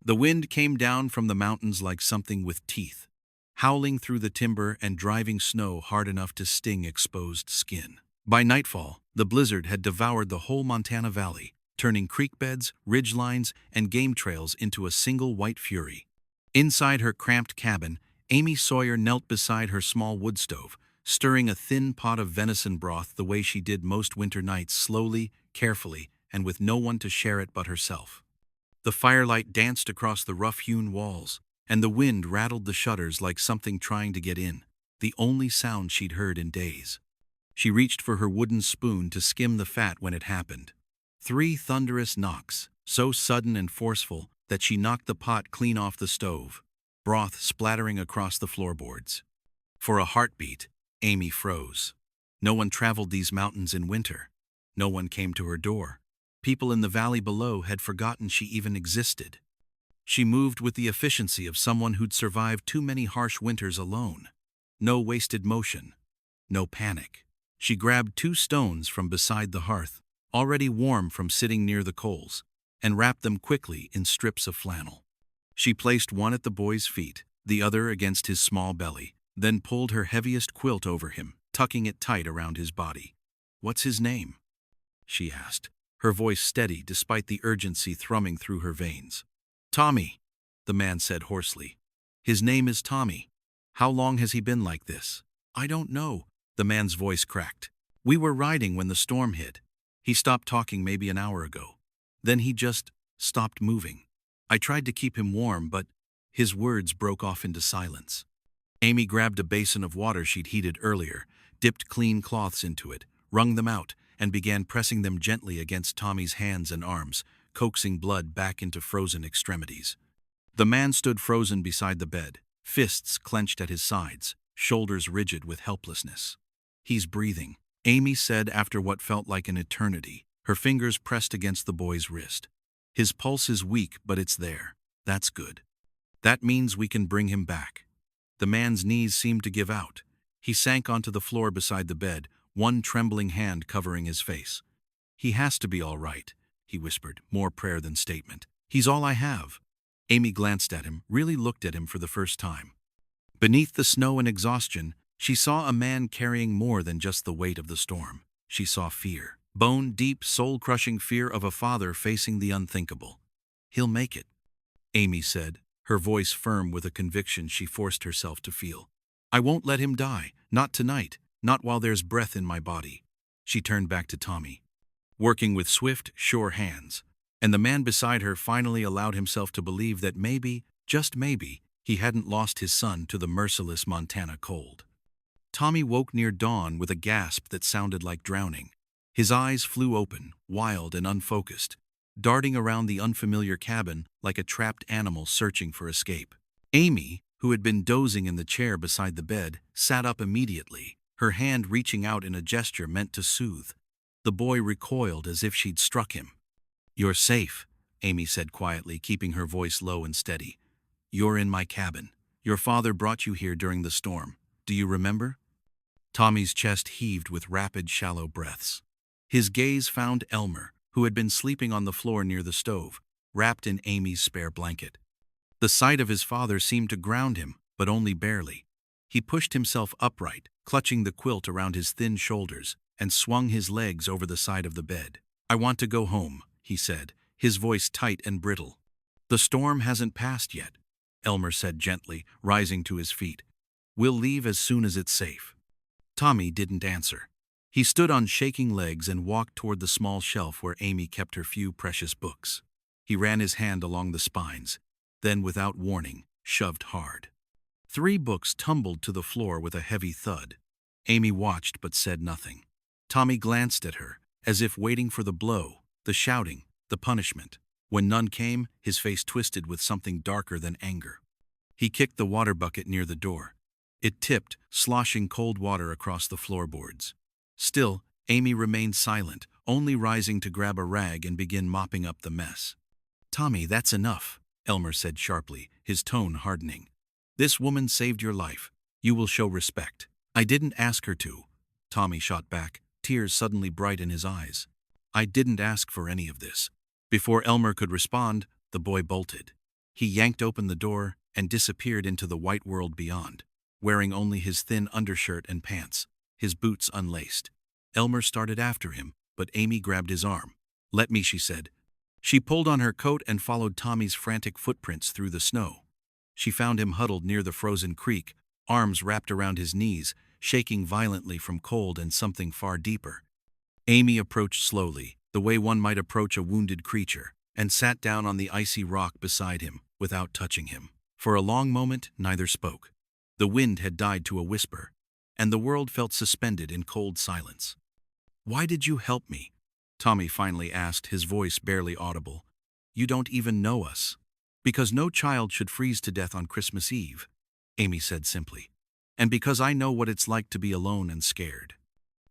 The wind came down from the mountains like something with teeth, howling through the timber and driving snow hard enough to sting exposed skin. By nightfall, the blizzard had devoured the whole Montana Valley, turning creek beds, ridge lines, and game trails into a single white fury. Inside her cramped cabin, Amy Sawyer knelt beside her small wood stove, stirring a thin pot of venison broth the way she did most winter nights, slowly, carefully, and with no one to share it but herself. The firelight danced across the rough-hewn walls, and the wind rattled the shutters like something trying to get in, the only sound she'd heard in days. She reached for her wooden spoon to skim the fat when it happened. 3 thunderous knocks, so sudden and forceful that she knocked the pot clean off the stove, broth splattering across the floorboards. For a heartbeat, Amy froze. No one traveled these mountains in winter. No one came to her door. People in the valley below had forgotten she even existed. She moved with the efficiency of someone who'd survived too many harsh winters alone. No wasted motion. No panic. She grabbed 2 stones from beside the hearth, already warm from sitting near the coals, and wrapped them quickly in strips of flannel. She placed one at the boy's feet, the other against his small belly, then pulled her heaviest quilt over him, tucking it tight around his body. "What's his name?" she asked, her voice steady despite the urgency thrumming through her veins. "Tommy," the man said hoarsely. "His name is Tommy. How long has he been like this?" "I don't know," the man's voice cracked. "We were riding when the storm hit. He stopped talking maybe an hour ago. Then he just stopped moving. I tried to keep him warm, but..." His words broke off into silence. Amy grabbed a basin of water she'd heated earlier, dipped clean cloths into it, wrung them out, and began pressing them gently against Tommy's hands and arms, coaxing blood back into frozen extremities. The man stood frozen beside the bed, fists clenched at his sides, shoulders rigid with helplessness. "He's breathing," Amy said after what felt like an eternity, her fingers pressed against the boy's wrist. "His pulse is weak, but it's there. That's good. That means we can bring him back." The man's knees seemed to give out. He sank onto the floor beside the bed, one trembling hand covering his face. "He has to be all right," he whispered, more prayer than statement. "He's all I have." Amy glanced at him, really looked at him for the first time. Beneath the snow and exhaustion, she saw a man carrying more than just the weight of the storm. She saw fear. Bone-deep, soul-crushing fear of a father facing the unthinkable. "He'll make it," Amy said, her voice firm with a conviction she forced herself to feel. "I won't let him die, not tonight, not while there's breath in my body." She turned back to Tommy, working with swift, sure hands, and the man beside her finally allowed himself to believe that maybe, just maybe, he hadn't lost his son to the merciless Montana cold. Tommy woke near dawn with a gasp that sounded like drowning. His eyes flew open, wild and unfocused, darting around the unfamiliar cabin like a trapped animal searching for escape. Amy, who had been dozing in the chair beside the bed, sat up immediately, her hand reaching out in a gesture meant to soothe. The boy recoiled as if she'd struck him. "You're safe," Amy said quietly, keeping her voice low and steady. "You're in my cabin. Your father brought you here during the storm. Do you remember?" Tommy's chest heaved with rapid, shallow breaths. His gaze found Elmer, who had been sleeping on the floor near the stove, wrapped in Amy's spare blanket. The sight of his father seemed to ground him, but only barely. He pushed himself upright, clutching the quilt around his thin shoulders, and swung his legs over the side of the bed. "I want to go home," he said, his voice tight and brittle. "The storm hasn't passed yet," Elmer said gently, rising to his feet. "We'll leave as soon as it's safe." Tommy didn't answer. He stood on shaking legs and walked toward the small shelf where Amy kept her few precious books. He ran his hand along the spines, then without warning, shoved hard. 3 books tumbled to the floor with a heavy thud. Amy watched but said nothing. Tommy glanced at her, as if waiting for the blow, the shouting, the punishment. When none came, his face twisted with something darker than anger. He kicked the water bucket near the door. It tipped, sloshing cold water across the floorboards. Still, Amy remained silent, only rising to grab a rag and begin mopping up the mess. "Tommy, that's enough," Elmer said sharply, his tone hardening. "This woman saved your life. You will show respect." "I didn't ask her to," Tommy shot back, tears suddenly bright in his eyes. "I didn't ask for any of this." Before Elmer could respond, the boy bolted. He yanked open the door and disappeared into the white world beyond, wearing only his thin undershirt and pants, his boots unlaced. Elmer started after him, but Amy grabbed his arm. "Let me," she said. She pulled on her coat and followed Tommy's frantic footprints through the snow. She found him huddled near the frozen creek, arms wrapped around his knees, shaking violently from cold and something far deeper. Amy approached slowly, the way one might approach a wounded creature, and sat down on the icy rock beside him, without touching him. For a long moment, neither spoke. The wind had died to a whisper, and the world felt suspended in cold silence. "Why did you help me?" Tommy finally asked, his voice barely audible. "You don't even know us." "Because no child should freeze to death on Christmas Eve," Amy said simply. "And because I know what it's like to be alone and scared."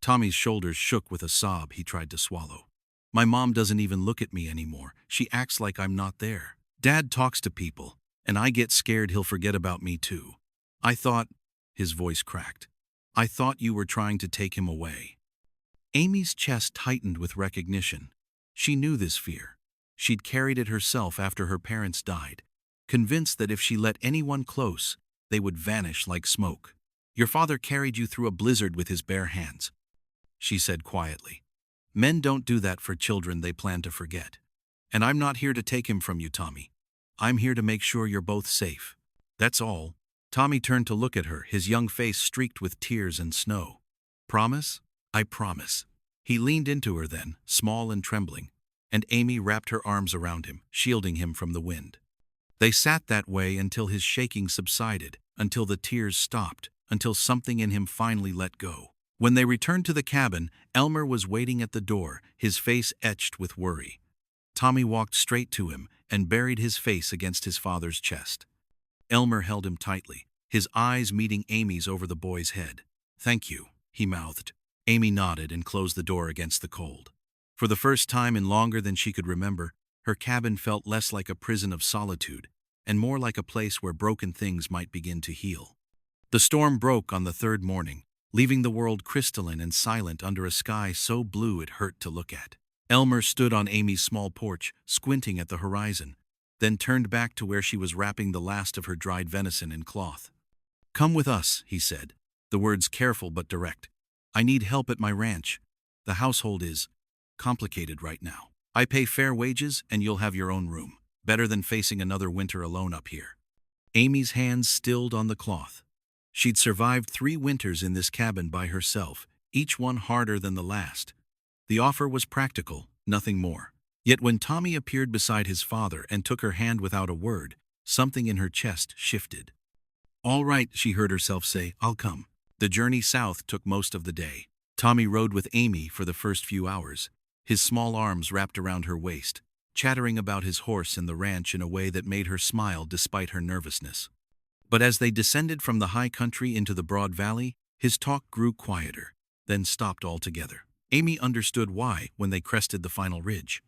Tommy's shoulders shook with a sob he tried to swallow. "My mom doesn't even look at me anymore. She acts like I'm not there. Dad talks to people, and I get scared he'll forget about me too. I thought," his voice cracked, "I thought you were trying to take him away." Amy's chest tightened with recognition. She knew this fear. She'd carried it herself after her parents died, convinced that if she let anyone close, they would vanish like smoke. "Your father carried you through a blizzard with his bare hands," she said quietly. "Men don't do that for children they plan to forget. And I'm not here to take him from you, Tommy. I'm here to make sure you're both safe. That's all." Tommy turned to look at her, his young face streaked with tears and snow. "Promise?" "I promise." He leaned into her then, small and trembling, and Amy wrapped her arms around him, shielding him from the wind. They sat that way until his shaking subsided, until the tears stopped, until something in him finally let go. When they returned to the cabin, Elmer was waiting at the door, his face etched with worry. Tommy walked straight to him and buried his face against his father's chest. Elmer held him tightly, his eyes meeting Amy's over the boy's head. "Thank you," he mouthed. Amy nodded and closed the door against the cold. For the first time in longer than she could remember, her cabin felt less like a prison of solitude, and more like a place where broken things might begin to heal. The storm broke on the third morning, leaving the world crystalline and silent under a sky so blue it hurt to look at. Elmer stood on Amy's small porch, squinting at the horizon, then turned back to where she was wrapping the last of her dried venison in cloth. "Come with us," he said, the words careful but direct. "I need help at my ranch. The household is complicated right now. I pay fair wages and you'll have your own room. Better than facing another winter alone up here." Amy's hands stilled on the cloth. She'd survived 3 winters in this cabin by herself, each one harder than the last. The offer was practical, nothing more. Yet when Tommy appeared beside his father and took her hand without a word, something in her chest shifted. "All right," she heard herself say, "I'll come." The journey south took most of the day. Tommy rode with Amy for the first few hours, his small arms wrapped around her waist, chattering about his horse and the ranch in a way that made her smile despite her nervousness. But as they descended from the high country into the broad valley, his talk grew quieter, then stopped altogether. Amy understood why when they crested the final ridge.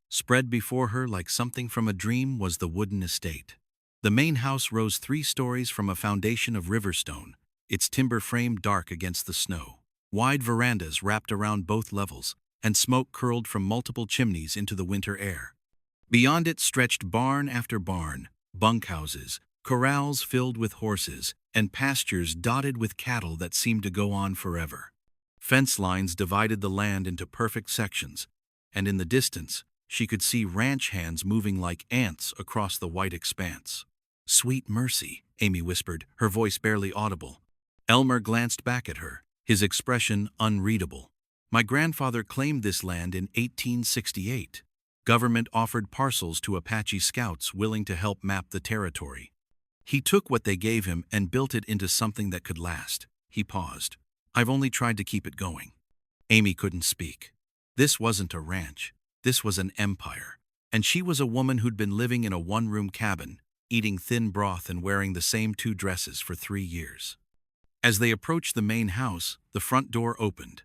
Spread before her like something from a dream was the wooden estate. The main house rose 3 stories from a foundation of river stone, its timber frame dark against the snow. Wide verandas wrapped around both levels, and smoke curled from multiple chimneys into the winter air. Beyond it stretched barn after barn, bunkhouses, corrals filled with horses, and pastures dotted with cattle that seemed to go on forever. Fence lines divided the land into perfect sections, and in the distance, she could see ranch hands moving like ants across the white expanse. "Sweet mercy," Amy whispered, her voice barely audible. Elmer glanced back at her, his expression unreadable. "My grandfather claimed this land in 1868. Government offered parcels to Apache scouts willing to help map the territory. He took what they gave him and built it into something that could last." He paused. "I've only tried to keep it going." Amy couldn't speak. This wasn't a ranch. This was an empire. And she was a woman who'd been living in a one-room cabin, eating thin broth and wearing the same 2 dresses for 3 years. As they approached the main house, the front door opened.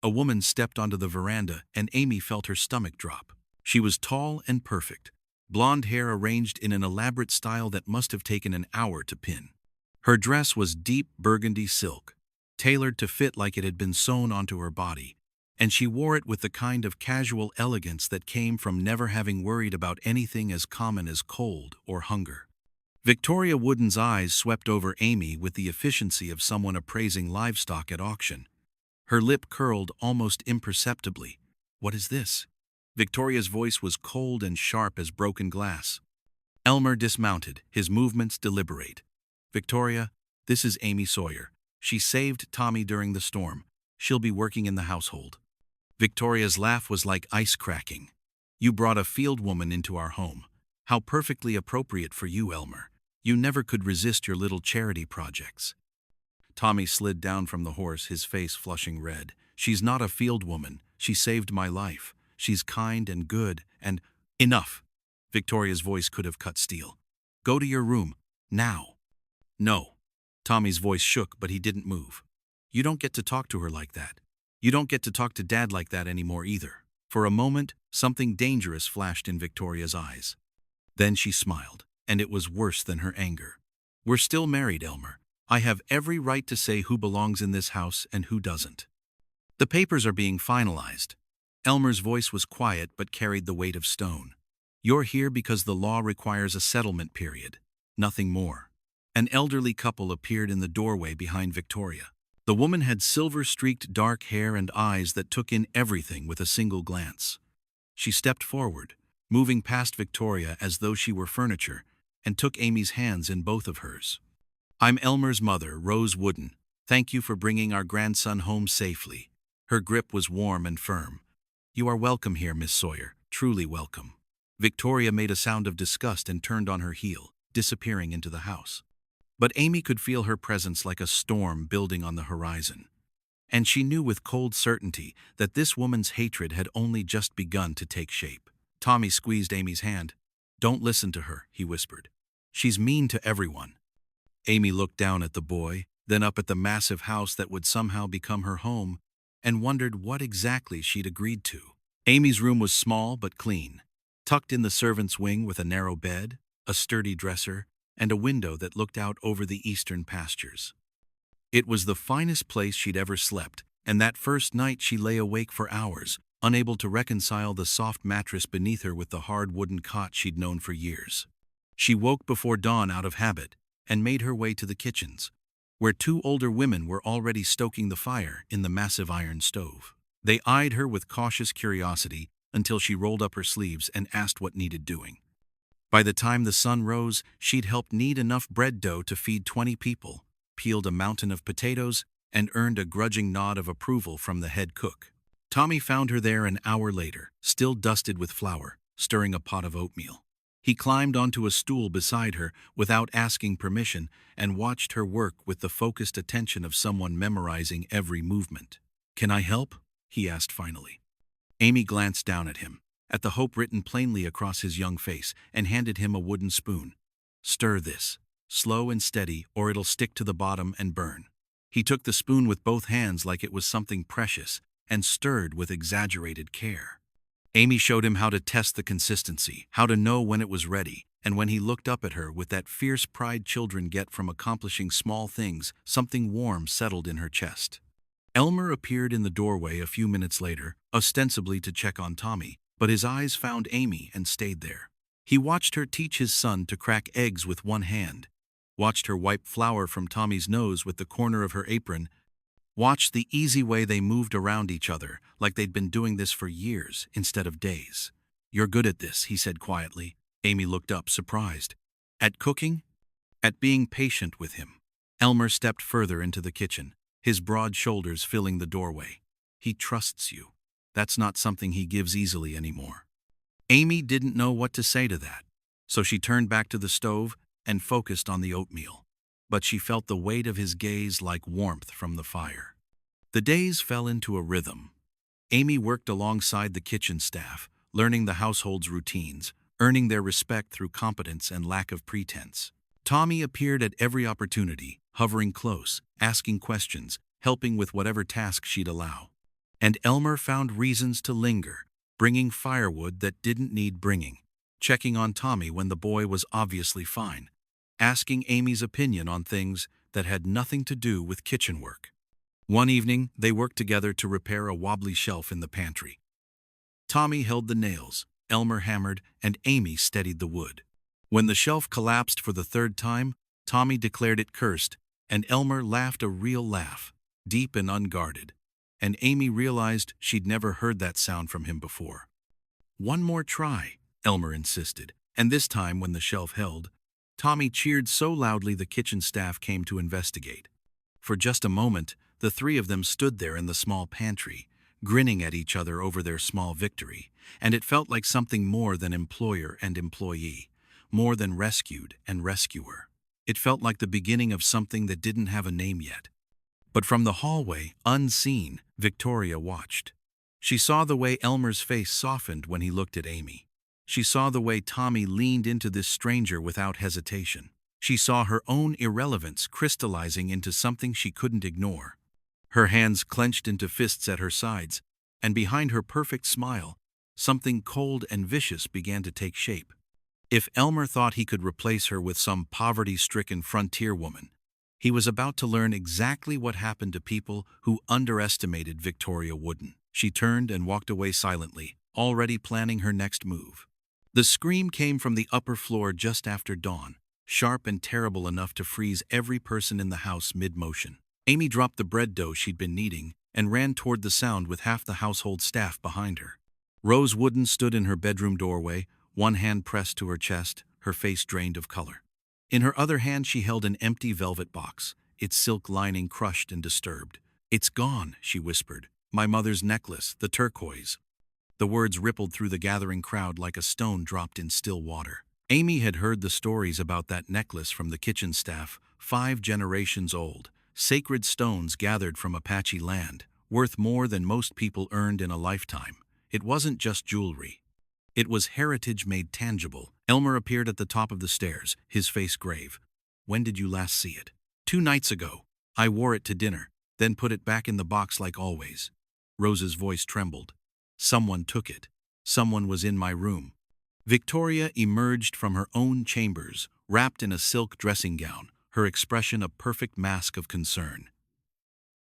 A woman stepped onto the veranda and Amy felt her stomach drop. She was tall and perfect, blonde hair arranged in an elaborate style that must have taken an hour to pin. Her dress was deep burgundy silk, tailored to fit like it had been sewn onto her body, and she wore it with the kind of casual elegance that came from never having worried about anything as common as cold or hunger. Victoria Wooden's eyes swept over Amy with the efficiency of someone appraising livestock at auction. Her lip curled almost imperceptibly. "What is this?" Victoria's voice was cold and sharp as broken glass. Elmer dismounted, his movements deliberate. "Victoria, this is Amy Sawyer. She saved Tommy during the storm. She'll be working in the household." Victoria's laugh was like ice cracking. "You brought a field woman into our home. How perfectly appropriate for you, Elmer. You never could resist your little charity projects." Tommy slid down from the horse, his face flushing red. "She's not a field woman. She saved my life. She's kind and good and—" "Enough!" Victoria's voice could have cut steel. "Go to your room. Now." "No." Tommy's voice shook, but he didn't move. "You don't get to talk to her like that. You don't get to talk to Dad like that anymore either." For a moment, something dangerous flashed in Victoria's eyes. Then she smiled, and it was worse than her anger. "We're still married, Elmer. I have every right to say who belongs in this house and who doesn't. The papers are being finalized." Elmer's voice was quiet but carried the weight of stone. "You're here because the law requires a settlement period. Nothing more." An elderly couple appeared in the doorway behind Victoria. The woman had silver-streaked dark hair and eyes that took in everything with a single glance. She stepped forward, moving past Victoria as though she were furniture, and took Amy's hands in both of hers. "I'm Elmer's mother, Rose Wooden. Thank you for bringing our grandson home safely." Her grip was warm and firm. "You are welcome here, Miss Sawyer, truly welcome." Victoria made a sound of disgust and turned on her heel, disappearing into the house. But Amy could feel her presence like a storm building on the horizon. And she knew with cold certainty that this woman's hatred had only just begun to take shape. Tommy squeezed Amy's hand. "Don't listen to her," he whispered. "She's mean to everyone." Amy looked down at the boy, then up at the massive house that would somehow become her home, and wondered what exactly she'd agreed to. Amy's room was small but clean, tucked in the servant's wing with a narrow bed, a sturdy dresser, and a window that looked out over the eastern pastures. It was the finest place she'd ever slept, and that first night she lay awake for hours, unable to reconcile the soft mattress beneath her with the hard wooden cot she'd known for years. She woke before dawn out of habit and made her way to the kitchens, where two older women were already stoking the fire in the massive iron stove. They eyed her with cautious curiosity until she rolled up her sleeves and asked what needed doing. By the time the sun rose, she'd helped knead enough bread dough to feed 20 people, peeled a mountain of potatoes, and earned a grudging nod of approval from the head cook. Tommy found her there an hour later, still dusted with flour, stirring a pot of oatmeal. He climbed onto a stool beside her without asking permission and watched her work with the focused attention of someone memorizing every movement. "Can I help?" he asked finally. Amy glanced down at him, at the hope written plainly across his young face, and handed him a wooden spoon. "Stir this, slow and steady, or it'll stick to the bottom and burn." He took the spoon with both hands like it was something precious, and stirred with exaggerated care. Amy showed him how to test the consistency, how to know when it was ready, and when he looked up at her with that fierce pride children get from accomplishing small things, something warm settled in her chest. Elmer appeared in the doorway a few minutes later, ostensibly to check on Tommy, but his eyes found Amy and stayed there. He watched her teach his son to crack eggs with one hand, watched her wipe flour from Tommy's nose with the corner of her apron, watched the easy way they moved around each other, like they'd been doing this for years instead of days. "You're good at this," he said quietly. Amy looked up, surprised. "At cooking?" "At being patient with him." Elmer stepped further into the kitchen, his broad shoulders filling the doorway. "He trusts you. That's not something he gives easily anymore." Amy didn't know what to say to that, so she turned back to the stove and focused on the oatmeal. But she felt the weight of his gaze like warmth from the fire. The days fell into a rhythm. Amy worked alongside the kitchen staff, learning the household's routines, earning their respect through competence and lack of pretense. Tommy appeared at every opportunity, hovering close, asking questions, helping with whatever task she'd allow. And Elmer found reasons to linger, bringing firewood that didn't need bringing, checking on Tommy when the boy was obviously fine, asking Amy's opinion on things that had nothing to do with kitchen work. One evening, they worked together to repair a wobbly shelf in the pantry. Tommy held the nails, Elmer hammered, and Amy steadied the wood. When the shelf collapsed for the third time, Tommy declared it cursed, and Elmer laughed a real laugh, deep and unguarded. And Amy realized she'd never heard that sound from him before. "One more try," Elmer insisted, and this time when the shelf held, Tommy cheered so loudly the kitchen staff came to investigate. For just a moment, the three of them stood there in the small pantry, grinning at each other over their small victory, and it felt like something more than employer and employee, more than rescued and rescuer. It felt like the beginning of something that didn't have a name yet. But from the hallway, unseen, Victoria watched. She saw the way Elmer's face softened when he looked at Amy. She saw the way Tommy leaned into this stranger without hesitation. She saw her own irrelevance crystallizing into something she couldn't ignore. Her hands clenched into fists at her sides, and behind her perfect smile, something cold and vicious began to take shape. If Elmer thought he could replace her with some poverty-stricken frontier woman, he was about to learn exactly what happened to people who underestimated Victoria Wooden. She turned and walked away silently, already planning her next move. The scream came from the upper floor just after dawn, sharp and terrible enough to freeze every person in the house mid-motion. Amy dropped the bread dough she'd been kneading and ran toward the sound with half the household staff behind her. Rose Wooden stood in her bedroom doorway, one hand pressed to her chest, her face drained of color. In her other hand she held an empty velvet box, its silk lining crushed and disturbed. "It's gone," she whispered. "My mother's necklace, the turquoise." The words rippled through the gathering crowd like a stone dropped in still water. Amy had heard the stories about that necklace from the kitchen staff, 5 generations old, sacred stones gathered from Apache land, worth more than most people earned in a lifetime. It wasn't just jewelry. It was heritage made tangible. Elmer appeared at the top of the stairs, his face grave. "When did you last see it?" "2 nights ago. I wore it to dinner, then put it back in the box like always." Rose's voice trembled. "Someone took it. Someone was in my room." Victoria emerged from her own chambers, wrapped in a silk dressing gown, her expression a perfect mask of concern.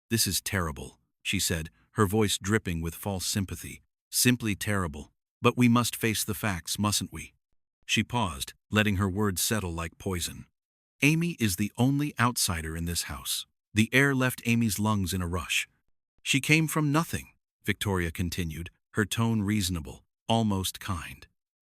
"This is terrible," she said, her voice dripping with false sympathy. "Simply terrible. But we must face the facts, mustn't we?" She paused, letting her words settle like poison. "Amy is the only outsider in this house." The air left Amy's lungs in a rush. "She came from nothing," Victoria continued, her tone reasonable, almost kind.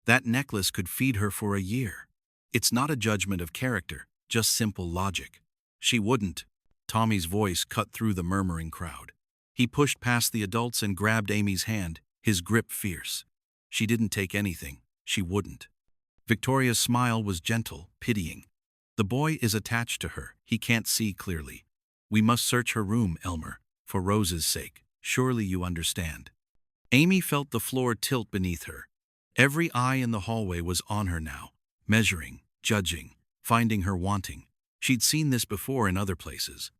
"That necklace could feed her for a year. It's not a judgment of character, just simple logic." "She wouldn't." Tommy's voice cut through the murmuring crowd. He pushed past the adults and grabbed Amy's hand, his grip fierce. "She didn't take anything. She wouldn't." Victoria's smile was gentle, pitying. "The boy is attached to her. He can't see clearly. We must search her room, Elmer, for Rose's sake. Surely you understand." Amy felt the floor tilt beneath her. Every eye in the hallway was on her now, measuring, judging, finding her wanting. She'd seen this before in other places.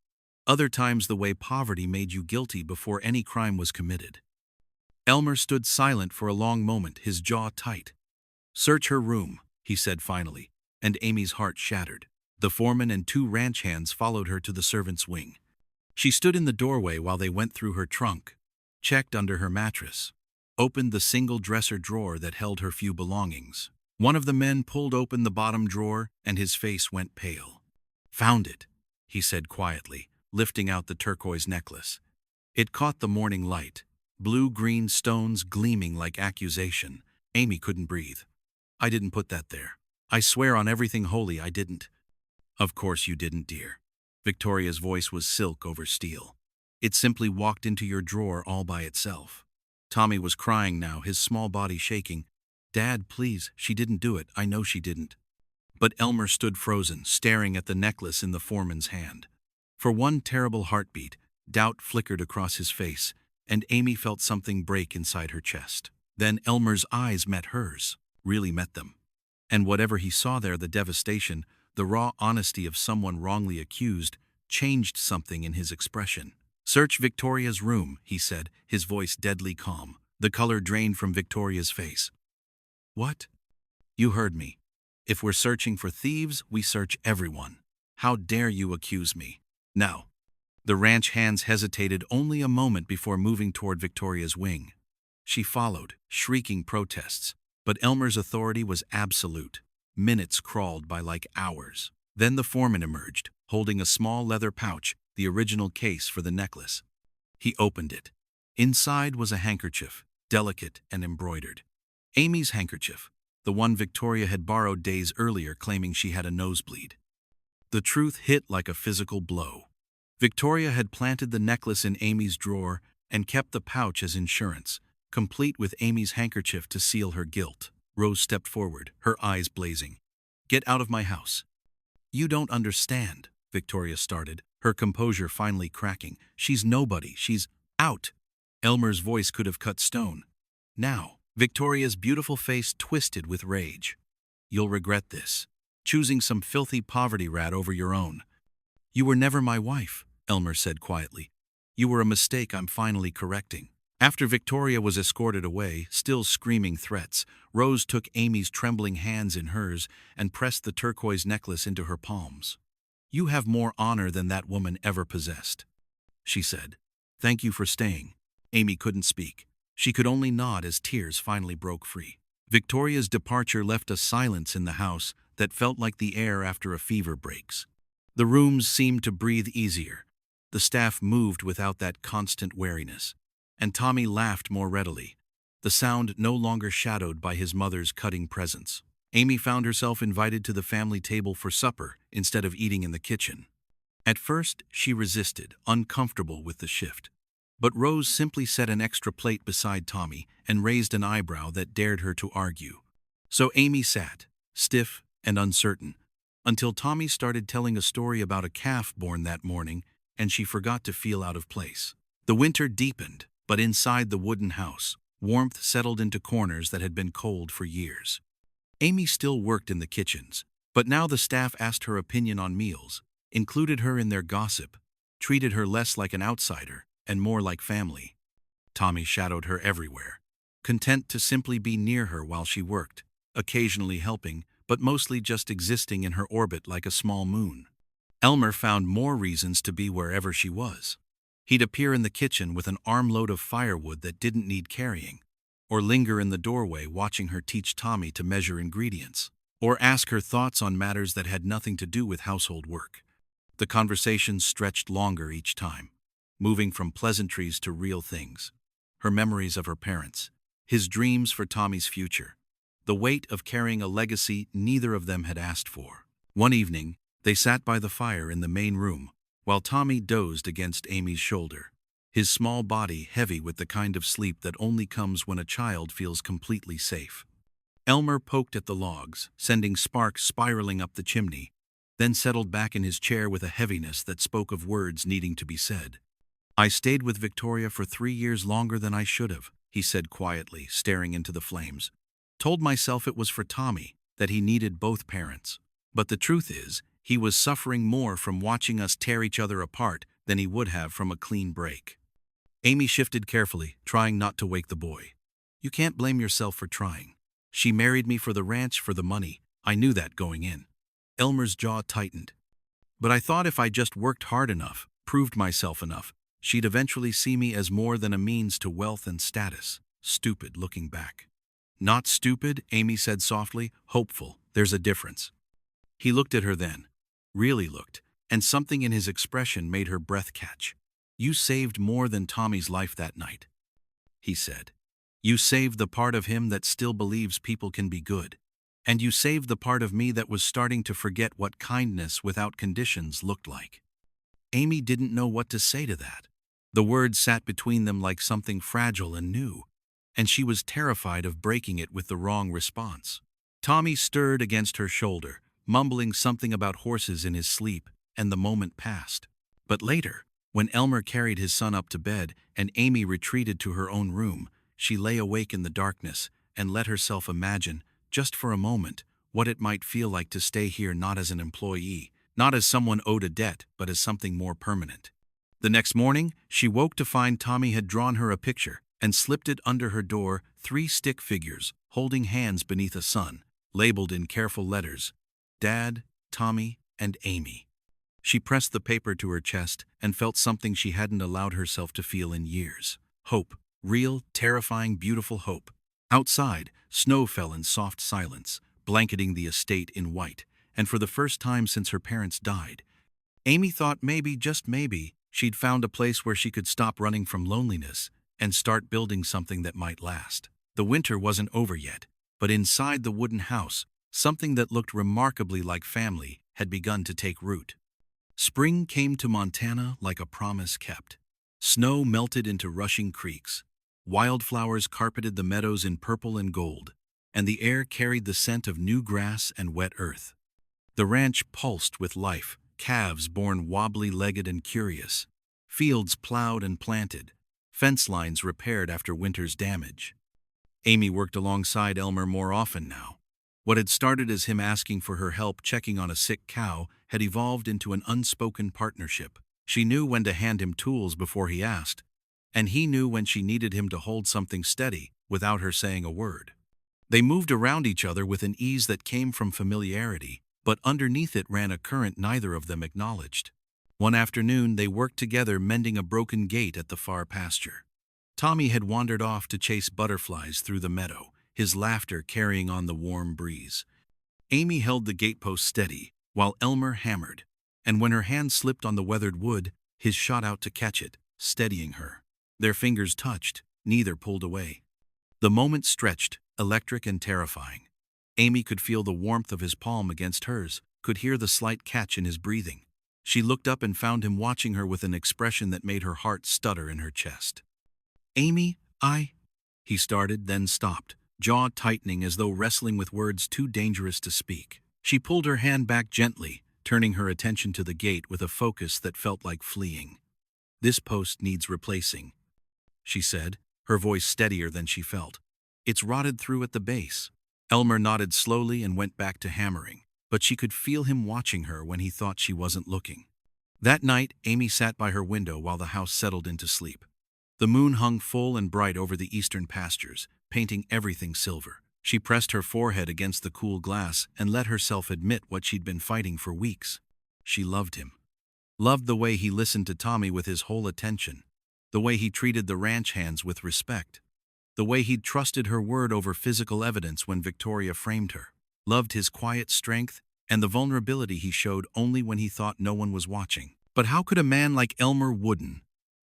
Other times the way poverty made you guilty before any crime was committed. Elmer stood silent for a long moment, his jaw tight. "Search her room," he said finally, and Amy's heart shattered. The foreman and 2 ranch hands followed her to the servants' wing. She stood in the doorway while they went through her trunk, checked under her mattress, opened the single dresser drawer that held her few belongings. One of the men pulled open the bottom drawer, and his face went pale. "Found it," he said quietly, lifting out the turquoise necklace. It caught the morning light, blue-green stones gleaming like accusation. Amy couldn't breathe. "I didn't put that there. I swear on everything holy I didn't." "Of course you didn't, dear." Victoria's voice was silk over steel. "It simply walked into your drawer all by itself." Tommy was crying now, his small body shaking. "Dad, please, she didn't do it. I know she didn't." But Elmer stood frozen, staring at the necklace in the foreman's hand. For one terrible heartbeat, doubt flickered across his face, and Amy felt something break inside her chest. Then Elmer's eyes met hers, really met them. And whatever he saw there, the devastation, the raw honesty of someone wrongly accused, changed something in his expression. "Search Victoria's room," he said, his voice deadly calm. The color drained from Victoria's face. "What?" "You heard me. If we're searching for thieves, we search everyone. How dare you accuse me? Now." The ranch hands hesitated only a moment before moving toward Victoria's wing. She followed, shrieking protests, but Elmer's authority was absolute. Minutes crawled by like hours. Then the foreman emerged, holding a small leather pouch, the original case for the necklace. He opened it. Inside was a handkerchief, delicate and embroidered. Amy's handkerchief, the one Victoria had borrowed days earlier claiming she had a nosebleed. The truth hit like a physical blow. Victoria had planted the necklace in Amy's drawer and kept the pouch as insurance, complete with Amy's handkerchief to seal her guilt. Rose stepped forward, her eyes blazing. "Get out of my house." "You don't understand," Victoria started, her composure finally cracking. "She's nobody. She's out." Elmer's voice could have cut stone. "Now." Victoria's beautiful face twisted with rage. "You'll regret this. Choosing some filthy poverty rat over your own." "You were never my wife," Elmer said quietly. "You were a mistake I'm finally correcting." After Victoria was escorted away, still screaming threats, Rose took Amy's trembling hands in hers and pressed the turquoise necklace into her palms. "You have more honor than that woman ever possessed," she said. "Thank you for staying." Amy couldn't speak. She could only nod as tears finally broke free. Victoria's departure left a silence in the house that felt like the air after a fever breaks. The rooms seemed to breathe easier. The staff moved without that constant wariness. And Tommy laughed more readily, the sound no longer shadowed by his mother's cutting presence. Amy found herself invited to the family table for supper instead of eating in the kitchen. At first, she resisted, uncomfortable with the shift. But Rose simply set an extra plate beside Tommy and raised an eyebrow that dared her to argue. So Amy sat, stiff and uncertain, until Tommy started telling a story about a calf born that morning, and she forgot to feel out of place. The winter deepened, but inside the wooden house, warmth settled into corners that had been cold for years. Amy still worked in the kitchens, but now the staff asked her opinion on meals, included her in their gossip, treated her less like an outsider and more like family. Tommy shadowed her everywhere, content to simply be near her while she worked, occasionally helping, but mostly just existing in her orbit like a small moon. Elmer found more reasons to be wherever she was. He'd appear in the kitchen with an armload of firewood that didn't need carrying, or linger in the doorway watching her teach Tommy to measure ingredients, or ask her thoughts on matters that had nothing to do with household work. The conversation stretched longer each time, moving from pleasantries to real things. Her memories of her parents, his dreams for Tommy's future, the weight of carrying a legacy neither of them had asked for. One evening, they sat by the fire in the main room, while Tommy dozed against Amy's shoulder, his small body heavy with the kind of sleep that only comes when a child feels completely safe. Elmer poked at the logs, sending sparks spiraling up the chimney, then settled back in his chair with a heaviness that spoke of words needing to be said. "I stayed with Victoria for 3 years longer than I should have," he said quietly, staring into the flames. "Told myself it was for Tommy, that he needed both parents. But the truth is, he was suffering more from watching us tear each other apart than he would have from a clean break." Amy shifted carefully, trying not to wake the boy. "You can't blame yourself for trying. She married me for the ranch, for the money. I knew that going in." Elmer's jaw tightened. "But I thought if I just worked hard enough, proved myself enough, she'd eventually see me as more than a means to wealth and status." Stupid looking back. "Not stupid," Amy said softly, hopeful. "There's a difference." He looked at her then, really looked, and something in his expression made her breath catch. "You saved more than Tommy's life that night," he said. "You saved the part of him that still believes people can be good. And you saved the part of me that was starting to forget what kindness without conditions looked like." Amy didn't know what to say to that. The words sat between them like something fragile and new, and she was terrified of breaking it with the wrong response. Tommy stirred against her shoulder, mumbling something about horses in his sleep, and the moment passed. But later, when Elmer carried his son up to bed and Amy retreated to her own room, she lay awake in the darkness and let herself imagine, just for a moment, what it might feel like to stay here not as an employee, not as someone owed a debt, but as something more permanent. The next morning, she woke to find Tommy had drawn her a picture and slipped it under her door, 3 stick figures, holding hands beneath a sun, labeled in careful letters, Dad, Tommy, and Amy. She pressed the paper to her chest and felt something she hadn't allowed herself to feel in years. Hope. Real, terrifying, beautiful hope. Outside, snow fell in soft silence, blanketing the estate in white, and for the first time since her parents died, Amy thought maybe, just maybe, she'd found a place where she could stop running from loneliness and start building something that might last. The winter wasn't over yet, but inside the wooden house, something that looked remarkably like family had begun to take root. Spring came to Montana like a promise kept. Snow melted into rushing creeks. Wildflowers carpeted the meadows in purple and gold, and the air carried the scent of new grass and wet earth. The ranch pulsed with life, calves born wobbly-legged and curious, fields plowed and planted, fence lines repaired after winter's damage. Amy worked alongside Elmer more often now. What had started as him asking for her help checking on a sick cow had evolved into an unspoken partnership. She knew when to hand him tools before he asked, and he knew when she needed him to hold something steady without her saying a word. They moved around each other with an ease that came from familiarity, but underneath it ran a current neither of them acknowledged. One afternoon, they worked together mending a broken gate at the far pasture. Tommy had wandered off to chase butterflies through the meadow, his laughter carrying on the warm breeze. Amy held the gatepost steady, while Elmer hammered, and when her hand slipped on the weathered wood, his shot out to catch it, steadying her. Their fingers touched, neither pulled away. The moment stretched, electric and terrifying. Amy could feel the warmth of his palm against hers, could hear the slight catch in his breathing. She looked up and found him watching her with an expression that made her heart stutter in her chest. "Amy, he started, then stopped, jaw tightening as though wrestling with words too dangerous to speak. She pulled her hand back gently, turning her attention to the gate with a focus that felt like fleeing. "This post needs replacing," she said, her voice steadier than she felt. "It's rotted through at the base." Elmer nodded slowly and went back to hammering, but she could feel him watching her when he thought she wasn't looking. That night, Amy sat by her window while the house settled into sleep. The moon hung full and bright over the eastern pastures, painting everything silver. She pressed her forehead against the cool glass and let herself admit what she'd been fighting for weeks. She loved him. Loved the way he listened to Tommy with his whole attention, the way he treated the ranch hands with respect, the way he'd trusted her word over physical evidence when Victoria framed her. Loved his quiet strength and the vulnerability he showed only when he thought no one was watching. But how could a man like Elmer Wooden,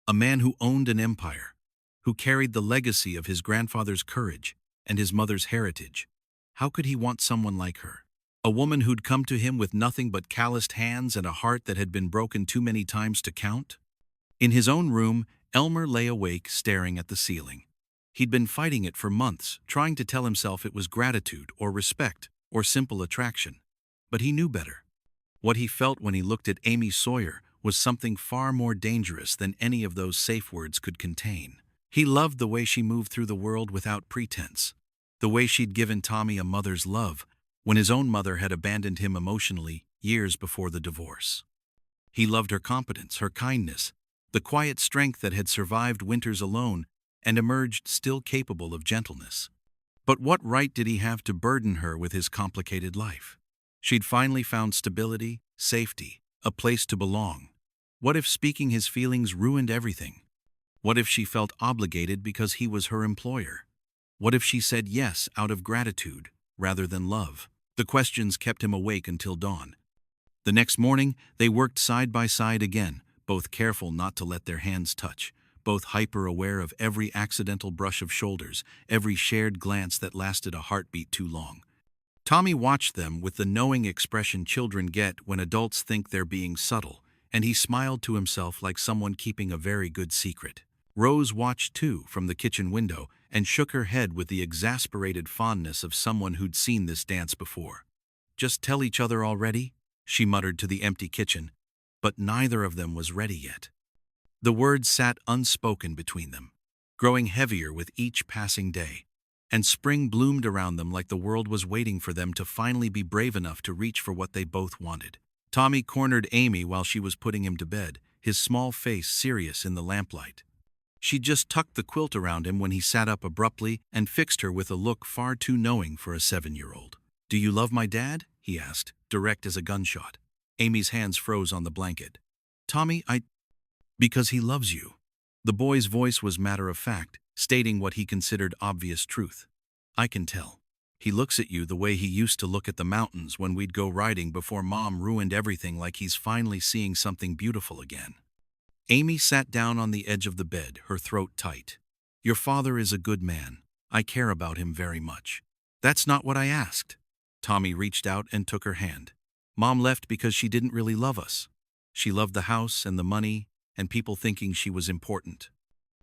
a man who owned an empire, who carried the legacy of his grandfather's courage and his mother's heritage, how could he want someone like her? A woman who'd come to him with nothing but calloused hands and a heart that had been broken too many times to count? In his own room, Elmer lay awake, staring at the ceiling. He'd been fighting it for months, trying to tell himself it was gratitude or respect or simple attraction. But he knew better. What he felt when he looked at Amy Sawyer was something far more dangerous than any of those safe words could contain. He loved the way she moved through the world without pretense, the way she'd given Tommy a mother's love when his own mother had abandoned him emotionally years before the divorce. He loved her competence, her kindness, the quiet strength that had survived winters alone and emerged still capable of gentleness. But what right did he have to burden her with his complicated life? She'd finally found stability, safety, a place to belong. What if speaking his feelings ruined everything? What if she felt obligated because he was her employer? What if she said yes out of gratitude rather than love? The questions kept him awake until dawn. The next morning, they worked side by side again, both careful not to let their hands touch, both hyper-aware of every accidental brush of shoulders, every shared glance that lasted a heartbeat too long. Tommy watched them with the knowing expression children get when adults think they're being subtle, and he smiled to himself like someone keeping a very good secret. Rose watched too from the kitchen window and shook her head with the exasperated fondness of someone who'd seen this dance before. "Just tell each other already?" she muttered to the empty kitchen, but neither of them was ready yet. The words sat unspoken between them, growing heavier with each passing day, and spring bloomed around them like the world was waiting for them to finally be brave enough to reach for what they both wanted. Tommy cornered Amy while she was putting him to bed, his small face serious in the lamplight. She just tucked the quilt around him when he sat up abruptly and fixed her with a look far too knowing for a 7-year-old. "Do you love my dad?" he asked, direct as a gunshot. Amy's hands froze on the blanket. Tommy, because he loves you. The boy's voice was matter-of-fact, stating what he considered obvious truth. I can tell. He looks at you the way he used to look at the mountains when we'd go riding before Mom ruined everything, like he's finally seeing something beautiful again. Amy sat down on the edge of the bed, her throat tight. Your father is a good man. I care about him very much. That's not what I asked. Tommy reached out and took her hand. Mom left because she didn't really love us. She loved the house and the money and people thinking she was important.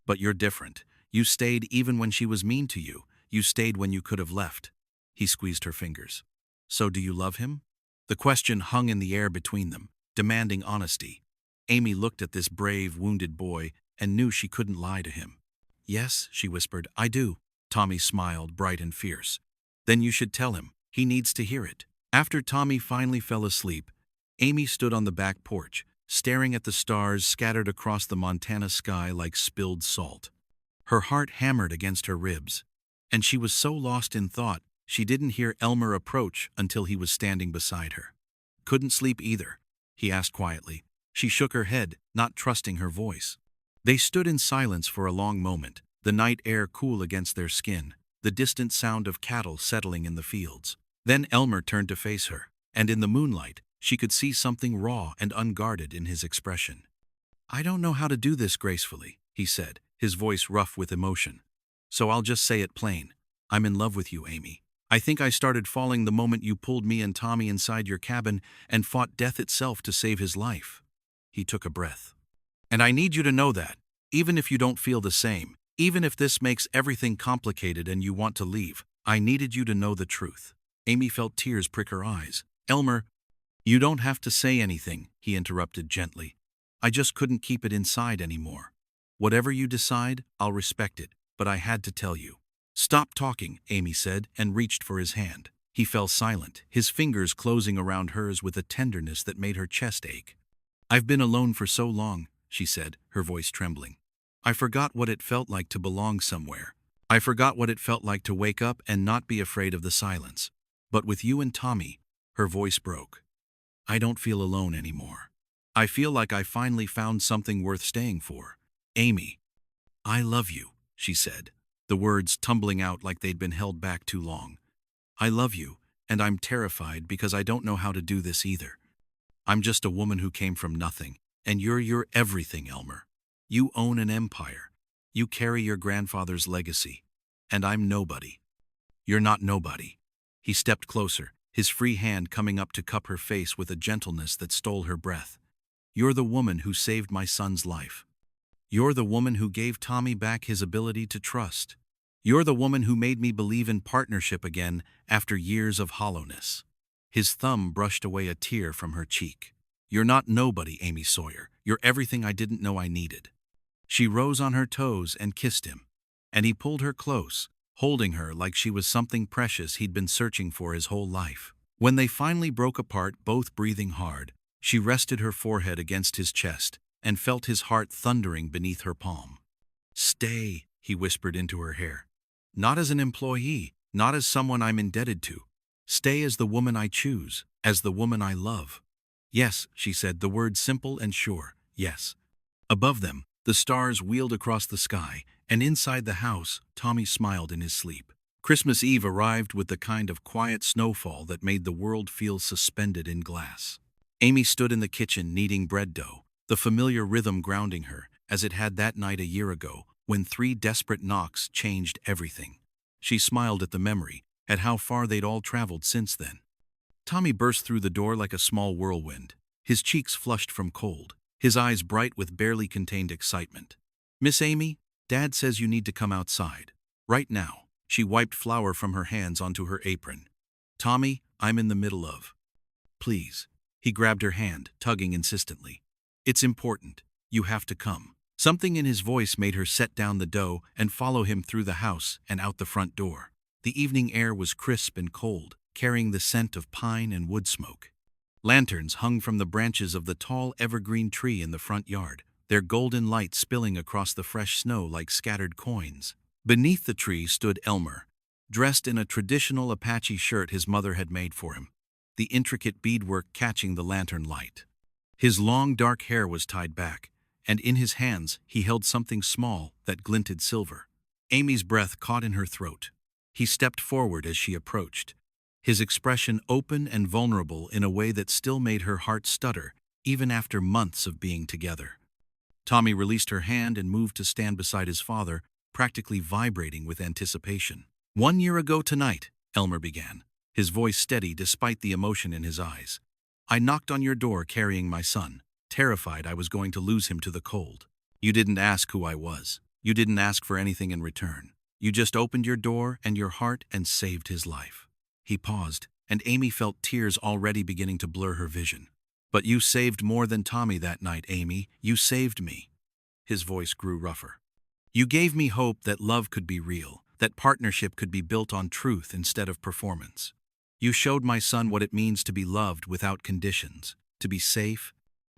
But you're different. You stayed even when she was mean to you. You stayed when you could have left. He squeezed her fingers. So do you love him? The question hung in the air between them, demanding honesty. Amy looked at this brave, wounded boy and knew she couldn't lie to him. Yes, she whispered, I do. Tommy smiled, bright and fierce. Then you should tell him. He needs to hear it. After Tommy finally fell asleep, Amy stood on the back porch, staring at the stars scattered across the Montana sky like spilled salt. Her heart hammered against her ribs, and she was so lost in thought she didn't hear Elmer approach until he was standing beside her. Couldn't sleep either, he asked quietly. She shook her head, not trusting her voice. They stood in silence for a long moment, the night air cool against their skin, the distant sound of cattle settling in the fields. Then Elmer turned to face her, and in the moonlight, she could see something raw and unguarded in his expression. I don't know how to do this gracefully, he said, his voice rough with emotion. So I'll just say it plain. I'm in love with you, Amy. I think I started falling the moment you pulled me and Tommy inside your cabin and fought death itself to save his life. He took a breath. And I need you to know that, even if you don't feel the same, even if this makes everything complicated and you want to leave, I needed you to know the truth. Amy felt tears prick her eyes. Elmer, you don't have to say anything, he interrupted gently. I just couldn't keep it inside anymore. Whatever you decide, I'll respect it, but I had to tell you. Stop talking, Amy said, and reached for his hand. He fell silent, his fingers closing around hers with a tenderness that made her chest ache. I've been alone for so long, she said, her voice trembling. I forgot what it felt like to belong somewhere. I forgot what it felt like to wake up and not be afraid of the silence. But with you and Tommy, her voice broke. I don't feel alone anymore. I feel like I finally found something worth staying for. Amy, I love you, she said, the words tumbling out like they'd been held back too long. I love you, and I'm terrified because I don't know how to do this either. I'm just a woman who came from nothing, and you're your everything, Elmer. You own an empire. You carry your grandfather's legacy, and I'm nobody. You're not nobody. He stepped closer, his free hand coming up to cup her face with a gentleness that stole her breath. You're the woman who saved my son's life. You're the woman who gave Tommy back his ability to trust. You're the woman who made me believe in partnership again after years of hollowness. His thumb brushed away a tear from her cheek. You're not nobody, Amy Sawyer. You're everything I didn't know I needed. She rose on her toes and kissed him, and he pulled her close, holding her like she was something precious he'd been searching for his whole life. When they finally broke apart, both breathing hard, she rested her forehead against his chest and felt his heart thundering beneath her palm. Stay, he whispered into her hair. Not as an employee, not as someone I'm indebted to. Stay as the woman I choose, as the woman I love. Yes, she said, the words simple and sure, yes. Above them, the stars wheeled across the sky, and inside the house, Tommy smiled in his sleep. Christmas Eve arrived with the kind of quiet snowfall that made the world feel suspended in glass. Amy stood in the kitchen kneading bread dough, the familiar rhythm grounding her, as it had that night a year ago, when 3 desperate knocks changed everything. She smiled at the memory, at how far they'd all traveled since then. Tommy burst through the door like a small whirlwind, his cheeks flushed from cold, his eyes bright with barely contained excitement. Miss Amy, Dad says you need to come outside. Right now. She wiped flour from her hands onto her apron. Tommy, I'm in the middle of. Please. He grabbed her hand, tugging insistently. It's important. You have to come. Something in his voice made her set down the dough and follow him through the house and out the front door. The evening air was crisp and cold, carrying the scent of pine and wood smoke. Lanterns hung from the branches of the tall evergreen tree in the front yard, their golden light spilling across the fresh snow like scattered coins. Beneath the tree stood Elmer, dressed in a traditional Apache shirt his mother had made for him. the intricate beadwork catching the lantern light. His long dark hair was tied back, and in his hands he held something small that glinted silver. Amy's breath caught in her throat. He stepped forward as she approached, his expression open and vulnerable in a way that still made her heart stutter, even after months of being together. Tommy released her hand and moved to stand beside his father, practically vibrating with anticipation. "1 year ago tonight," Elmer began, his voice steady despite the emotion in his eyes, "I knocked on your door carrying my son, terrified I was going to lose him to the cold. You didn't ask who I was. You didn't ask for anything in return. You just opened your door and your heart and saved his life." He paused, and Amy felt tears already beginning to blur her vision. "But you saved more than Tommy that night, Amy. You saved me." His voice grew rougher. "You gave me hope that love could be real, that partnership could be built on truth instead of performance. You showed my son what it means to be loved without conditions, to be safe,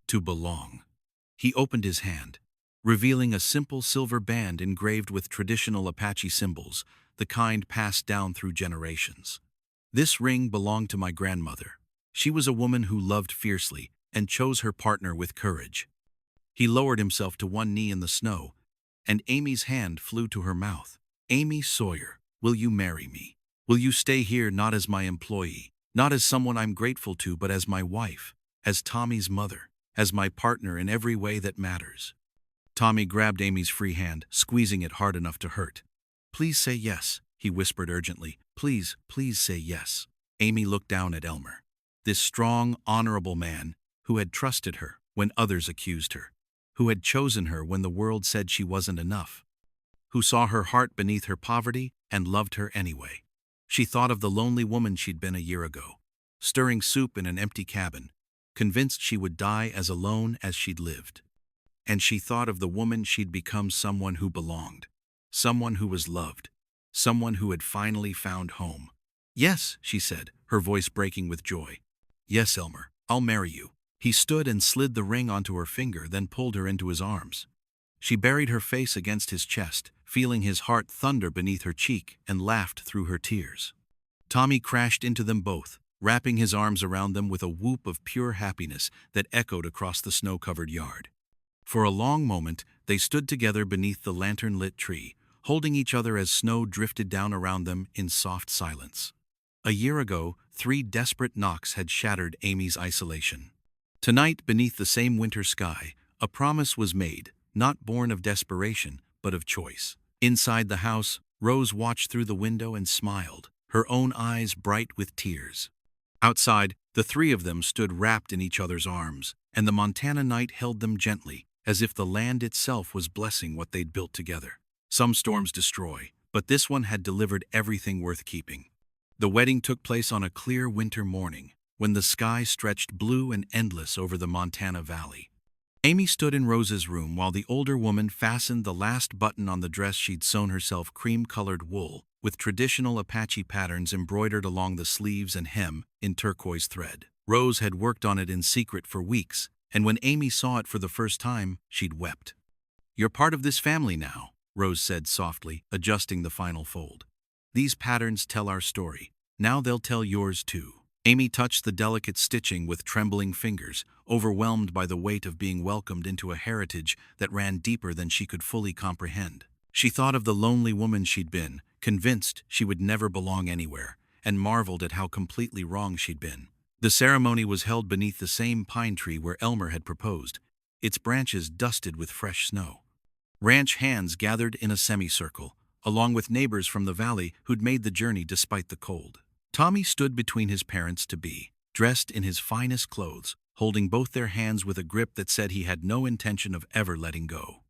to belong." He opened his hand, revealing a simple silver band engraved with traditional Apache symbols, the kind passed down through generations. "This ring belonged to my grandmother. She was a woman who loved fiercely and chose her partner with courage." He lowered himself to one knee in the snow, and Amy's hand flew to her mouth. "Amy Sawyer, will you marry me? Will you stay here not as my employee, not as someone I'm grateful to, but as my wife, as Tommy's mother, as my partner in every way that matters?" Tommy grabbed Amy's free hand, squeezing it hard enough to hurt. "Please say yes," he whispered urgently. "Please, please say yes." Amy looked down at Elmer, this strong, honorable man who had trusted her when others accused her, who had chosen her when the world said she wasn't enough, who saw her heart beneath her poverty and loved her anyway. She thought of the lonely woman she'd been a year ago, stirring soup in an empty cabin, convinced she would die as alone as she'd lived. And she thought of the woman she'd become, someone who belonged, someone who was loved, someone who had finally found home. "Yes," she said, her voice breaking with joy. "Yes, Elmer, I'll marry you." He stood and slid the ring onto her finger, then pulled her into his arms. She buried her face against his chest, feeling his heart thunder beneath her cheek, and laughed through her tears. Tommy crashed into them both, wrapping his arms around them with a whoop of pure happiness that echoed across the snow-covered yard. For a long moment, they stood together beneath the lantern-lit tree, holding each other as snow drifted down around them in soft silence. A year ago, 3 desperate knocks had shattered Amy's isolation. Tonight, beneath the same winter sky, a promise was made, not born of desperation, but of choice. Inside the house, Rose watched through the window and smiled, her own eyes bright with tears. Outside, the 3 of them stood wrapped in each other's arms, and the Montana night held them gently, as if the land itself was blessing what they'd built together. Some storms destroy, but this one had delivered everything worth keeping. The wedding took place on a clear winter morning, when the sky stretched blue and endless over the Montana Valley. Amy stood in Rose's room while the older woman fastened the last button on the dress she'd sewn herself, cream-colored wool, with traditional Apache patterns embroidered along the sleeves and hem in turquoise thread. Rose had worked on it in secret for weeks, and when Amy saw it for the first time, she'd wept. "You're part of this family now," Rose said softly, adjusting the final fold. "These patterns tell our story. Now they'll tell yours too." Amy touched the delicate stitching with trembling fingers, overwhelmed by the weight of being welcomed into a heritage that ran deeper than she could fully comprehend. She thought of the lonely woman she'd been, convinced she would never belong anywhere, and marveled at how completely wrong she'd been. The ceremony was held beneath the same pine tree where Elmer had proposed, its branches dusted with fresh snow. Ranch hands gathered in a semicircle, along with neighbors from the valley who'd made the journey despite the cold. Tommy stood between his parents-to-be, dressed in his finest clothes, holding both their hands with a grip that said he had no intention of ever letting go.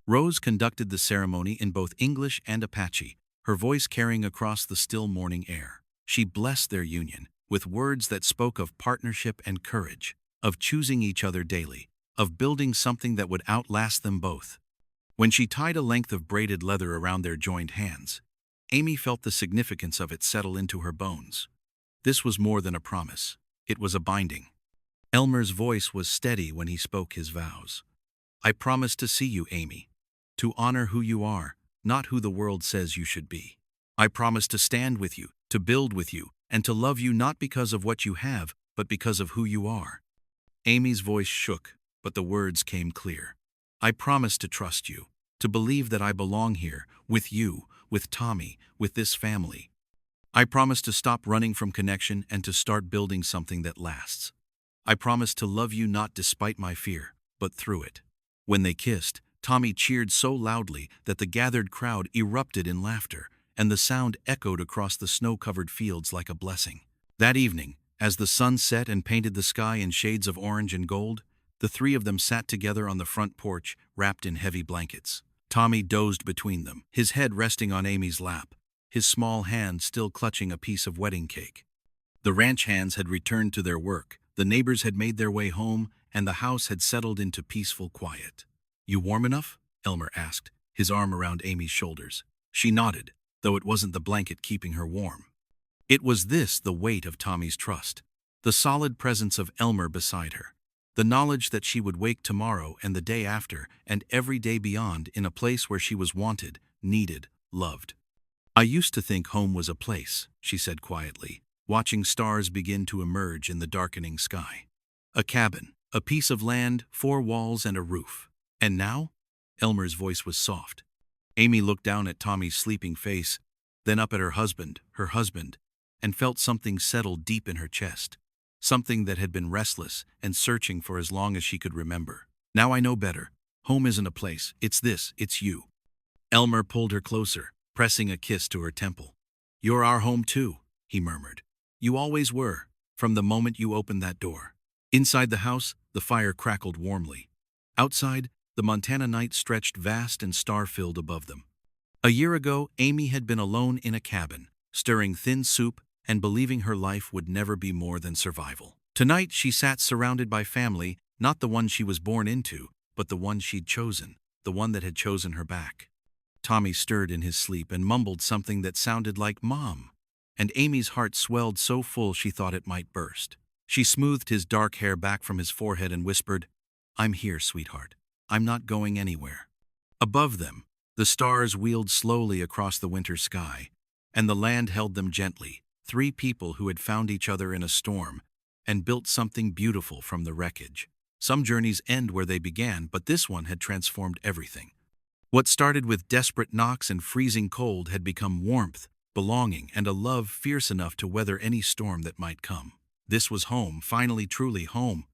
Rose conducted the ceremony in both English and Apache, her voice carrying across the still morning air. She blessed their union, with words that spoke of partnership and courage, of choosing each other daily, of building something that would outlast them both. When she tied a length of braided leather around their joined hands, Amy felt the significance of it settle into her bones. This was more than a promise. It was a binding. Elmer's voice was steady when he spoke his vows. "I promise to see you, Amy, to honor who you are, not who the world says you should be. I promise to stand with you, to build with you, and to love you not because of what you have, but because of who you are." Amy's voice shook, but the words came clear. "I promise to trust you, to believe that I belong here, with you, with Tommy, with this family. I promise to stop running from connection and to start building something that lasts. I promise to love you not despite my fear, but through it." When they kissed, Tommy cheered so loudly that the gathered crowd erupted in laughter, and the sound echoed across the snow-covered fields like a blessing. That evening, as the sun set and painted the sky in shades of orange and gold, the three of them sat together on the front porch, wrapped in heavy blankets. Tommy dozed between them, his head resting on Amy's lap, his small hand still clutching a piece of wedding cake. The ranch hands had returned to their work, the neighbors had made their way home, and the house had settled into peaceful quiet. "You warm enough?" Elmer asked, his arm around Amy's shoulders. She nodded, though it wasn't the blanket keeping her warm. It was this, the weight of Tommy's trust, the solid presence of Elmer beside her, the knowledge that she would wake tomorrow and the day after and every day beyond in a place where she was wanted, needed, loved. "I used to think home was a place," she said quietly, watching stars begin to emerge in the darkening sky. "A cabin, a piece of land, 4 walls and a roof. And now?" Elmer's voice was soft. Amy looked down at Tommy's sleeping face, then up at her husband, and felt something settle deep in her chest, something that had been restless and searching for as long as she could remember. "Now I know better. Home isn't a place, it's you." Elmer pulled her closer, pressing a kiss to her temple. "You're our home too," he murmured. "You always were, from the moment you opened that door." Inside the house, the fire crackled warmly. Outside, the Montana night stretched vast and star-filled above them. A year ago, Amy had been alone in a cabin, stirring thin soup and believing her life would never be more than survival. Tonight, she sat surrounded by family, not the one she was born into, but the one she'd chosen, the one that had chosen her back. Tommy stirred in his sleep and mumbled something that sounded like "Mom," and Amy's heart swelled so full she thought it might burst. She smoothed his dark hair back from his forehead and whispered, "I'm here, sweetheart. I'm not going anywhere." Above them, the stars wheeled slowly across the winter sky, and the land held them gently, 3 people who had found each other in a storm and built something beautiful from the wreckage. Some journeys end where they began, but this one had transformed everything. What started with desperate knocks and freezing cold had become warmth, belonging, and a love fierce enough to weather any storm that might come. This was home, finally truly home,